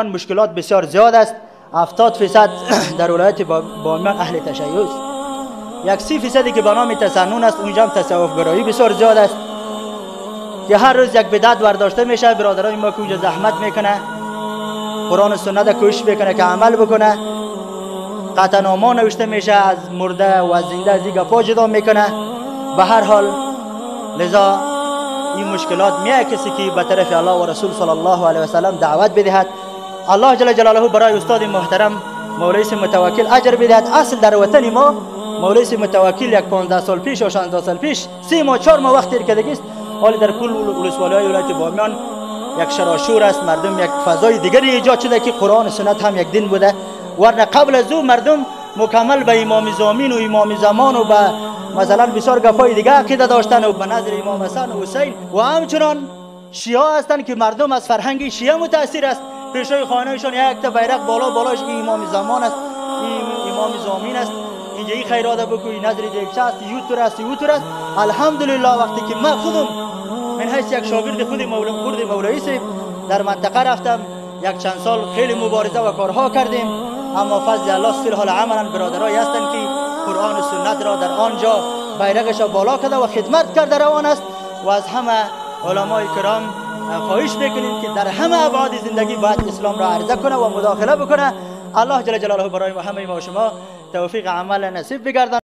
مشکلات بسیار زیاد است. 70% در ولایت بامیان اهل تشیع است. یک 30% که به نام تسنن است، اونجا هم تصوف گرایی بسیار زیاد است که هر روز یک بدعت برداشته میشه. برادرای ما که اونجا زحمت میکنه، قرآن و سنت کوشش میکنه که عمل بکنه، قطعنامه نوشته میشه، از مرده و از زنده از این گپا جدا میکنه. به هر حال لذا این مشکلات میاد کسی که به طرف الله و رسول صلی الله علیه و سلم دعوت بدهد. الله جل جلاله برای استاد محترم مولوی متوکل اجر بدهد. اصل در وطن ما مولوی متوکل یک 15 سال پیش و 16 سال پیش 3 ماه 4 ماه وقت تیر کرده است. حالی در کل ولسوالی‌های ولایت بامیان یک شراشور است، مردم یک فضای دیگری ایجاد شده که قرآن و سنت هم یک دین بوده. ورنه قبل از او مردم مکمل به امام زامین و امام زمان و به مثلا بسیار گپای دیگه عقیده داشتن و به نظر امام حسن و حسین و همچنان شیعه هستند که مردم از فرهنگ شیعه متاثر است. پیشای خانهشان یک تا بیرق بالاش امام زمان است، امام زامین است، اینجا این خیرات بکنی نظر دیگه است، یوتور است. الحمدلله وقتی که من خودم من حیث یک شاگرد خود مولوی صاحب در منطقه رفتم، یک چند سال خیلی مبارزه و کارها کردیم، اما فضل الله صلح العمل برادرای هستند که قرآن و سنت را در آنجا بیرقش را بالا کرده و خدمت کرده روان است. و از همه علمای کرام خواهش میکنیم که در همه ابعاد زندگی باید اسلام را عرضه کنه و مداخله بکنه. الله جل جلاله برای همه ما و شما توفیق عمل نصیب بگرداند.